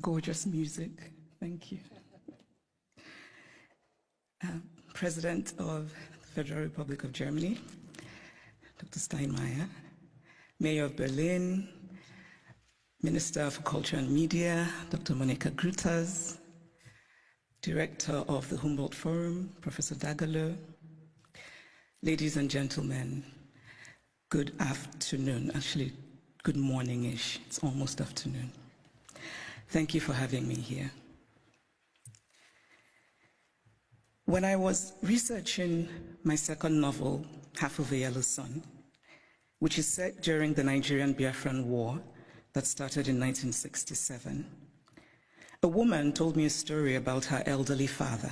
gorgeous music. Thank you. President of the Federal Republic of Germany, Dr. Steinmeier, Mayor of Berlin, Minister for Culture and Media, Dr. Monica Grütters, Director of the Humboldt Forum, Professor Dagalo, ladies and gentlemen, good afternoon. Actually, good morning-ish. It's almost afternoon. Thank you for having me here. When I was researching my second novel, Half of a Yellow Sun, which is set during the Nigerian Biafran War that started in 1967, a woman told me a story about her elderly father.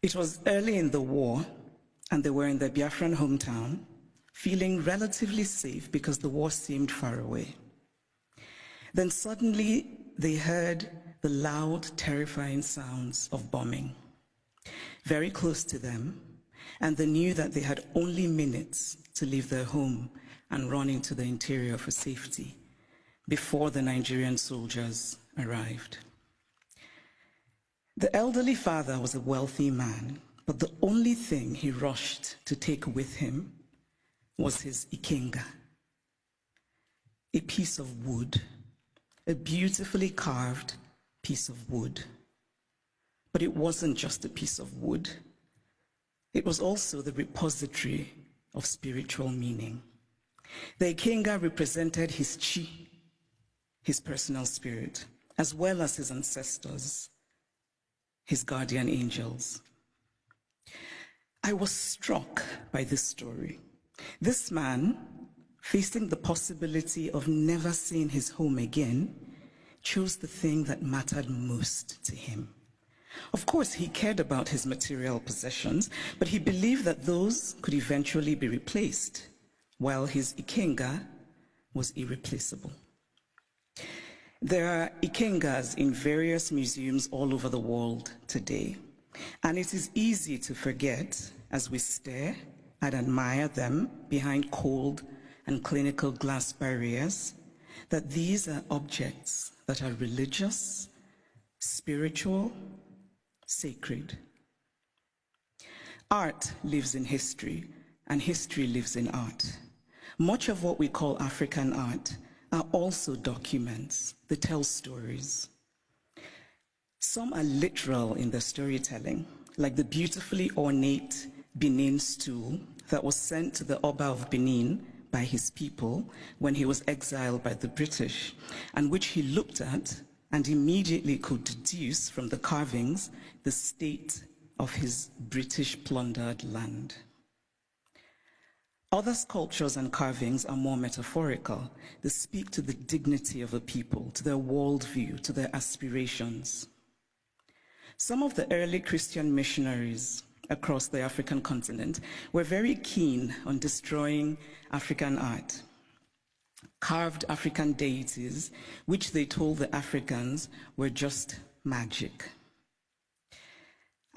It was early in the war, and they were in their Biafran hometown, feeling relatively safe because the war seemed far away. Then suddenly they heard the loud, terrifying sounds of bombing very close to them, and they knew that they had only minutes to leave their home and run into the interior for safety before the Nigerian soldiers arrived. The elderly father was a wealthy man, but the only thing he rushed to take with him was his ikenga, a piece of wood, a beautifully carved piece of wood. But it wasn't just a piece of wood. It was also the repository of spiritual meaning. The ikenga represented his chi, his personal spirit, as well as his ancestors, his guardian angels. I was struck by this story. This man, facing the possibility of never seeing his home again, chose the thing that mattered most to him. Of course, he cared about his material possessions, but he believed that those could eventually be replaced, while his ikenga was irreplaceable. There are ikengas in various museums all over the world today, and it is easy to forget as we stare and admire them behind cold and clinical glass barriers that these are objects that are religious, spiritual, sacred. Art lives in history, and history lives in art. Much of what we call African art are also documents that tell stories. Some are literal in their storytelling, like the beautifully ornate Benin stool that was sent to the Oba of Benin by his people when he was exiled by the British, and which he looked at and immediately could deduce from the carvings the state of his British plundered land. Other sculptures and carvings are more metaphorical. They speak to the dignity of a people, to their worldview, to their aspirations. Some of the early Christian missionaries across the African continent were very keen on destroying African art. Carved African deities, which they told the Africans were just magic.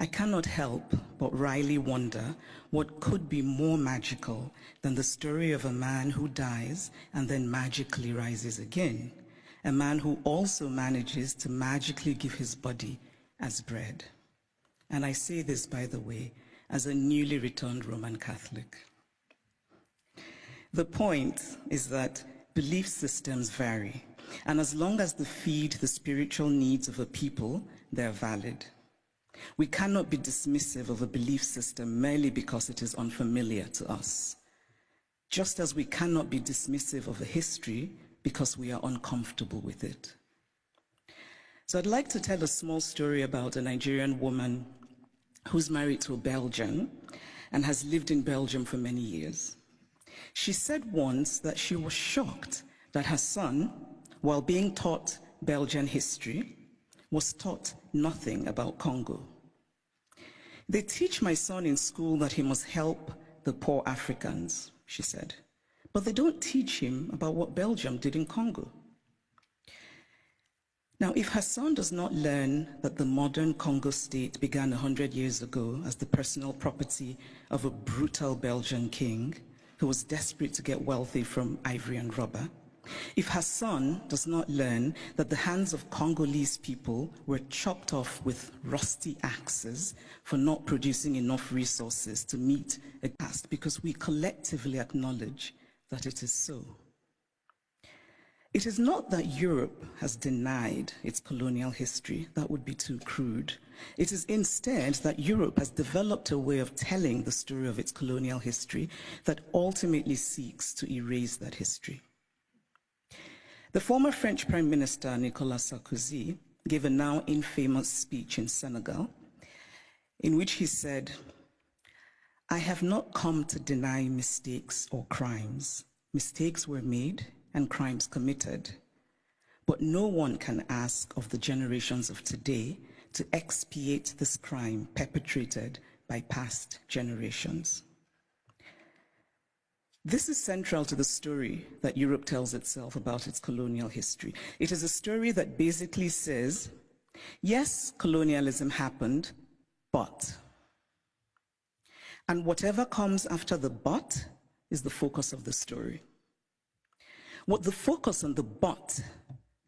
I cannot help but wryly wonder what could be more magical than the story of a man who dies and then magically rises again, a man who also manages to magically give his body as bread. And I say this, by the way, as a newly returned Roman Catholic. The point is that belief systems vary, and as long as they feed the spiritual needs of a people, they're valid. We cannot be dismissive of a belief system merely because it is unfamiliar to us, just as we cannot be dismissive of a history because we are uncomfortable with it. So I'd like to tell a small story about a Nigerian woman who's married to a Belgian and has lived in Belgium for many years. She said once that she was shocked that her son, while being taught Belgian history, was taught nothing about Congo. They teach my son in school that he must help the poor Africans, she said, but they don't teach him about what Belgium did in Congo. Now, if her son does not learn that the modern Congo state began 100 years ago as the personal property of a brutal Belgian king who was desperate to get wealthy from ivory and rubber, If her son does not learn that the hands of Congolese people were chopped off with rusty axes for not producing enough resources to meet a task, because we collectively acknowledge that it is so. It is not that Europe has denied its colonial history. That would be too crude. It is instead that Europe has developed a way of telling the story of its colonial history that ultimately seeks to erase that history. The former French Prime Minister, Nicolas Sarkozy, gave a now infamous speech in Senegal in which he said, "I have not come to deny mistakes or crimes. Mistakes were made and crimes committed, but no one can ask of the generations of today to expiate this crime perpetrated by past generations." This is central to the story that Europe tells itself about its colonial history. It is a story that basically says, yes, colonialism happened, but. And whatever comes after the but is the focus of the story. What the focus on the but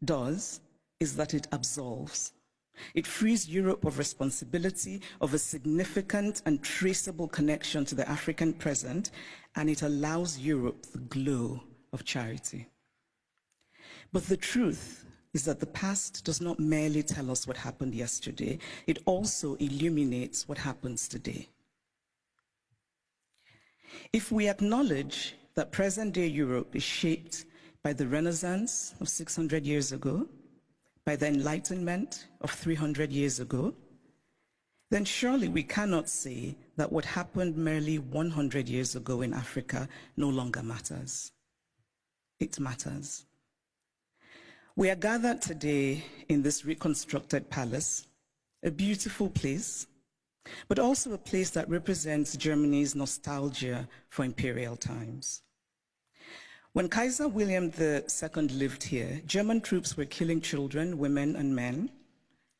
does is that it absolves. It frees Europe of responsibility, of a significant and traceable connection to the African present, and it allows Europe the glow of charity. But the truth is that the past does not merely tell us what happened yesterday, it also illuminates what happens today. If we acknowledge that present-day Europe is shaped by the Renaissance of 600 years ago, by the Enlightenment of 300 years ago, then surely we cannot say that what happened merely 100 years ago in Africa no longer matters. It matters. We are gathered today in this reconstructed palace, a beautiful place, but also a place that represents Germany's nostalgia for imperial times. When Kaiser William II lived here, German troops were killing children, women, and men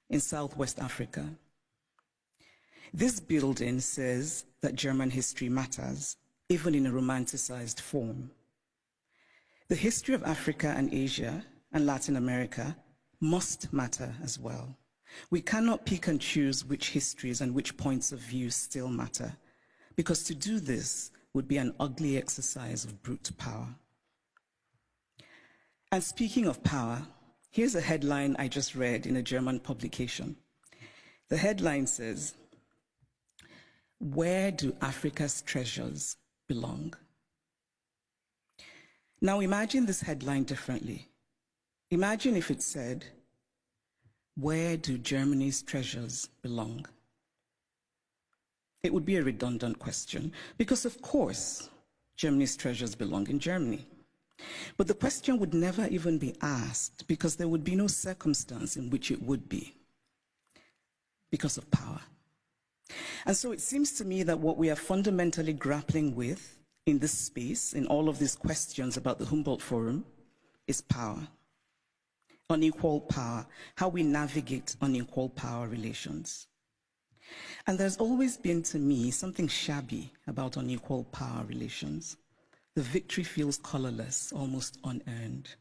in Southwest Africa. This building says that German history matters, even in a romanticized form. The history of Africa and Asia and Latin America must matter as well. We cannot pick and choose which histories and which points of view still matter, because to do this would be an ugly exercise of brute power. And speaking of power, here's a headline I just read in a German publication. The headline says, "Where do Africa's treasures belong?" Now imagine this headline differently. Imagine if it said, "Where do Germany's treasures belong?" It would be a redundant question, because of course, Germany's treasures belong in Germany. But the question would never even be asked, because there would be no circumstance in which it would be, because of power. And so it seems to me that what we are fundamentally grappling with in this space, in all of these questions about the Humboldt Forum, is power. Unequal power, how we navigate unequal power relations. And there's always been, to me, something shabby about unequal power relations. The victory feels colorless, almost unearned.